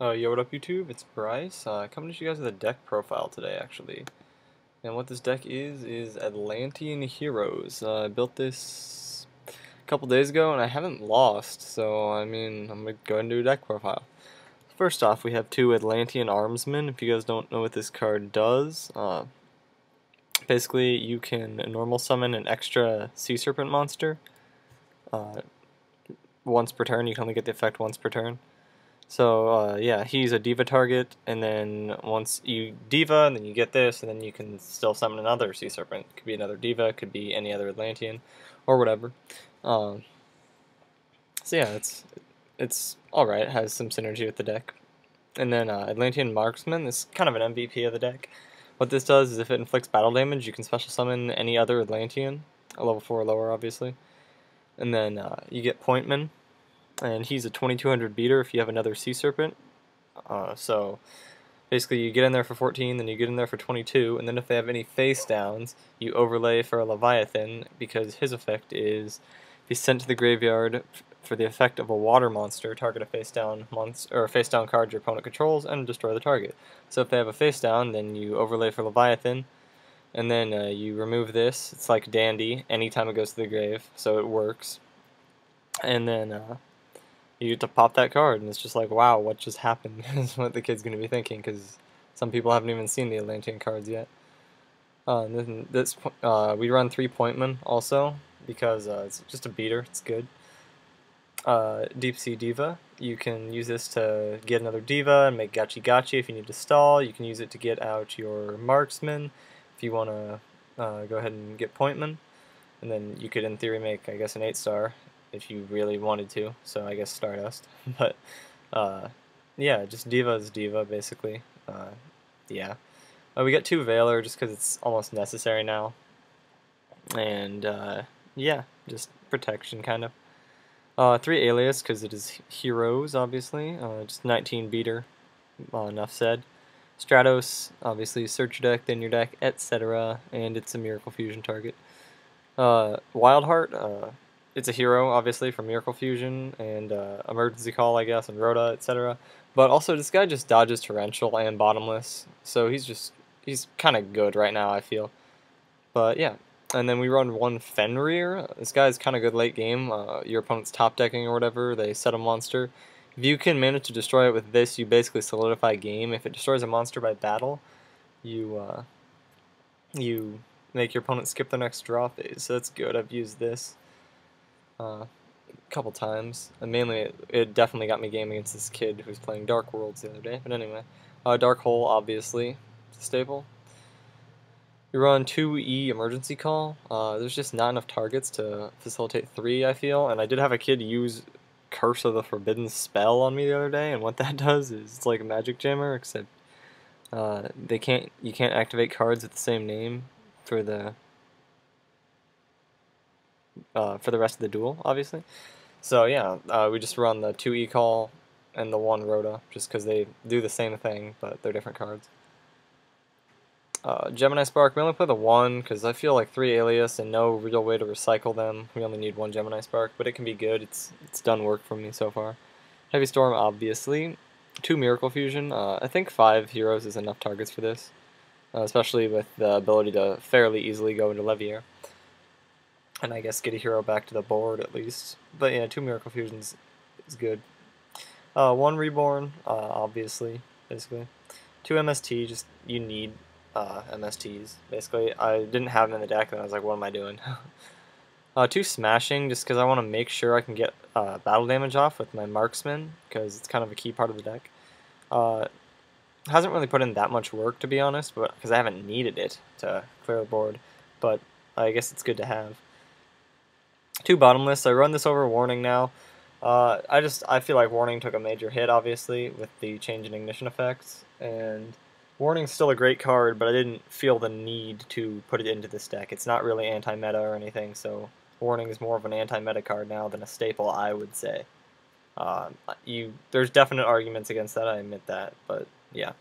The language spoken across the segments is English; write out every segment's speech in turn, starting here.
Yo, what up YouTube? It's Bryce, coming to you guys with a deck profile today, actually. And what this deck is Atlantean Heroes. I built this a couple days ago, and I haven't lost, so, I mean, I'm gonna go ahead and do a deck profile. First off, we have two Atlantean Armsmen. If you guys don't know what this card does, basically, you can normal summon an extra Sea Serpent monster, once per turn. You can only get the effect once per turn. So, yeah, he's a Diva target, and then once you Diva, and then you get this, and then you can still summon another Sea Serpent. Could be another Diva, could be any other Atlantean, or whatever. Um, so yeah, it's alright, it has some synergy with the deck. And then Atlantean Marksman is kind of an MVP of the deck. What this does is if it inflicts battle damage, you can special summon any other Atlantean, a level 4 or lower, obviously. And then you get Pointman, and he's a 2200 beater if you have another Sea Serpent. So basically you get in there for 14, then you get in there for 22, and then if they have any face downs, you overlay for a Leviathan, because his effect is if he's sent to the graveyard for the effect of a water monster, target a face down monster or a face down card your opponent controls and destroy the target. So if they have a face down, then you overlay for Leviathan, and then you remove this. It's like Dandy anytime it goes to the grave, so it works. And then you get to pop that card, and it's just like, wow, what just happened is what the kid's going to be thinking, because some people haven't even seen the Atlantean cards yet. We run 3 Pointman also, because it's just a beater, it's good. Deep Sea Diva, you can use this to get another Diva and make Gachi Gachi if you need to stall. You can use it to get out your Marksman if you want to go ahead and get Pointman. And then you could, in theory, make, I guess, an 8-star if you really wanted to, so I guess Stardust. But, yeah, just Diva is Diva, basically. Yeah. We got 2 Veiler just because it's almost necessary now. And, yeah, just protection, kind of. 3 Alias, because it is Heroes, obviously. Just 19 beater, enough said. Stratos, obviously, search your deck, then your deck, etc. And it's a Miracle Fusion target. Wildheart, it's a hero, obviously, for Miracle Fusion and Emergency Call, I guess, and Rhoda, etc. But also, this guy just dodges Torrential and Bottomless, so he's kind of good right now, I feel. But yeah, and then we run 1 Fenrir. This guy's kind of good late game. Your opponent's top decking or whatever, they set a monster. If you can manage to destroy it with this, you basically solidify game. If it destroys a monster by battle, you make your opponent skip the next draw phase, so that's good. I've used this a couple times, and mainly it definitely got me game against this kid who was playing Dark Worlds the other day. But anyway, Dark Hole, obviously, it's a staple. You run 2E Emergency Call. There's just not enough targets to facilitate 3, I feel, and I did have a kid use Curse of the Forbidden Spell on me the other day, and what that does is it's like a Magic Jammer, except you can't activate cards with the same name for the rest of the duel, obviously. So yeah, we just run the 2 E-Call and the 1 Rhoda, just because they do the same thing, but they're different cards. Gemini Spark, we only play the 1, because I feel like 3 Alias and no real way to recycle them. We only need 1 Gemini Spark, but it can be good. It's done work for me so far. Heavy Storm, obviously. 2 Miracle Fusion. I think 5 heroes is enough targets for this, especially with the ability to fairly easily go into Levier. And I guess get a hero back to the board at least. But yeah, 2 Miracle Fusions is good. 1 Reborn, obviously, basically. 2 MST, just you need MSTs, basically. I didn't have them in the deck, and I was like, what am I doing? 2 Smashing, just because I want to make sure I can get battle damage off with my Marksman, because it's kind of a key part of the deck. Hasn't really put in that much work, to be honest, but because I haven't needed it to clear the board, but I guess it's good to have. 2 Bottomless, I run this over Warning now. I feel like Warning took a major hit, obviously, with the change in ignition effects, and Warning's still a great card, but I didn't feel the need to put it into this deck. It's not really anti-meta or anything, so Warning is more of an anti-meta card now than a staple, I would say. There's definite arguments against that, I admit that, but yeah.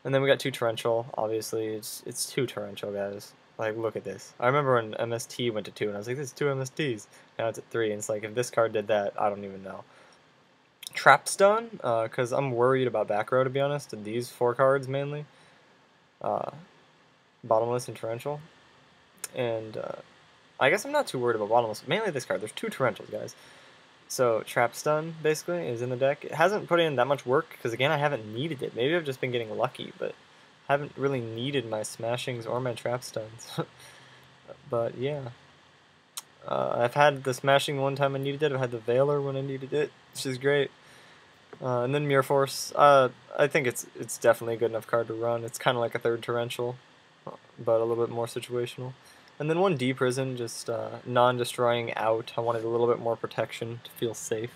And then we got 2 Torrential, obviously. It's 2 Torrential, guys. Like, look at this. I remember when MST went to 2, and I was like, this is 2 MSTs. Now it's at 3, and it's like, if this card did that, I don't even know. Trap Stun, because I'm worried about back row, to be honest, and these 4 cards mainly. Bottomless and Torrential. And I guess I'm not too worried about Bottomless. Mainly this card. There's 2 Torrentials, guys. So Trap Stun, basically, is in the deck. It hasn't put in that much work, because again, I haven't needed it. Maybe I've just been getting lucky, but haven't really needed my Smashings or my Trap Stuns. But yeah. I've had the Smashing one time I needed it. I've had the Veiler when I needed it, which is great. And then Mirror Force. I think it's definitely a good enough card to run. It's kind of like a 3rd Torrential, but a little bit more situational. And then 1 D-Prison, just non-destroying out. I wanted a little bit more protection to feel safe.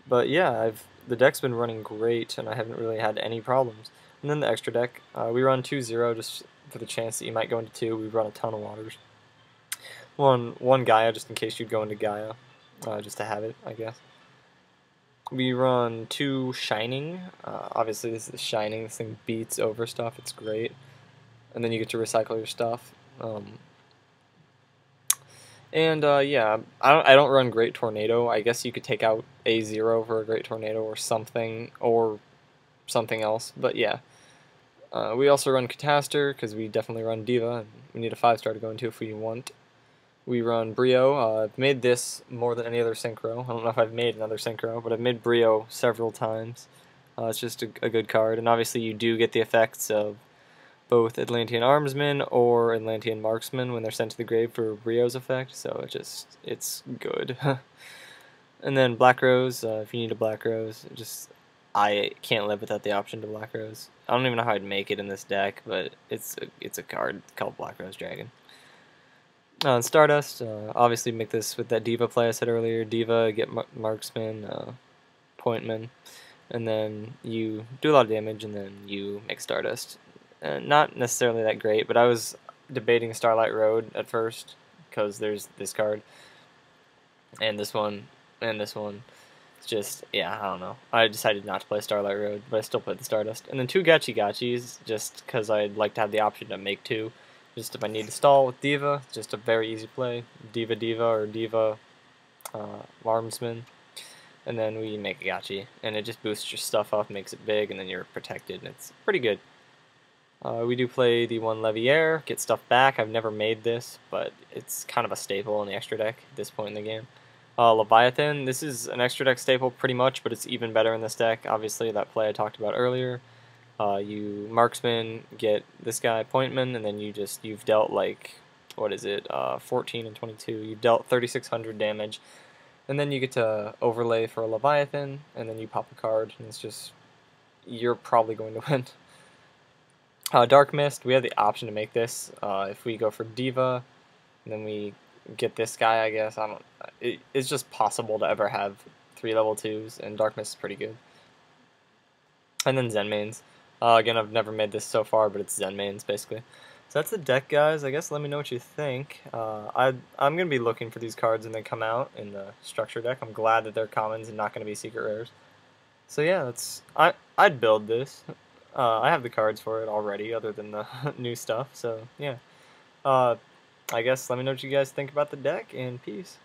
But yeah, the deck's been running great, and I haven't really had any problems. And then the extra deck, we run 2-0 just for the chance that you might go into 2. We run a ton of waters. One Gaia, just in case you'd go into Gaia, just to have it, I guess. We run 2 Shining. Obviously, this is Shining. This thing beats over stuff. It's great. And then you get to recycle your stuff. Yeah, I don't run Great Tornado. I guess you could take out A0 for a Great Tornado or something else. But yeah. We also run Catastor, because we definitely run Diva, and we need a 5-star to go into if we want. We run Brio. I've made this more than any other Synchro. I don't know if I've made another Synchro, but I've made Brio several times. It's just a good card, and obviously you do get the effects of both Atlantean Armsman or Atlantean Marksman when they're sent to the grave for Brio's effect, so it's good. And then Black Rose, if you need a Black Rose, I can't live without the option to Black Rose. I don't even know how I'd make it in this deck, but it's a card called Black Rose Dragon. Stardust, obviously make this with that Diva play I said earlier. Diva, get Marksman, Pointman, and then you do a lot of damage, and then you make Stardust. Not necessarily that great, but I was debating Starlight Road at first, because there's this card, and this one, and this one. It's just, yeah, I don't know. I decided not to play Starlight Road, but I still played the Stardust. And then 2 Gachi Gachis, just because I'd like to have the option to make 2. Just if I need to stall with Diva, just a very easy play. Diva Diva or Diva Armsman. And then we make a Gachi. And it just boosts your stuff up, makes it big, and then you're protected. And it's pretty good. We do play the 1 Leviair, get stuff back. I've never made this, but it's kind of a staple in the extra deck at this point in the game. Leviathan, this is an extra deck staple pretty much, but it's even better in this deck. Obviously, that play I talked about earlier. You Marksman, get this guy, Pointman, and then you've dealt like, what is it, 14 and 22. You've dealt 3,600 damage, and then you get to overlay for a Leviathan, and then you pop a card, and it's just, you're probably going to win. Dark Mist, we have the option to make this. If we go for Diva, and then we get this guy, I guess. It's just possible to ever have 3 level 2s, and Dark Mist is pretty good. And then Zen Mains. Again, I've never made this so far, but it's Zen Mains, basically. So that's the deck, guys. I guess let me know what you think. I'm going to be looking for these cards when they come out in the structure deck. I'm glad that they're commons and not going to be secret rares. So yeah, I'd build this. I have the cards for it already, other than the new stuff. So yeah. I guess let me know what you guys think about the deck, and peace.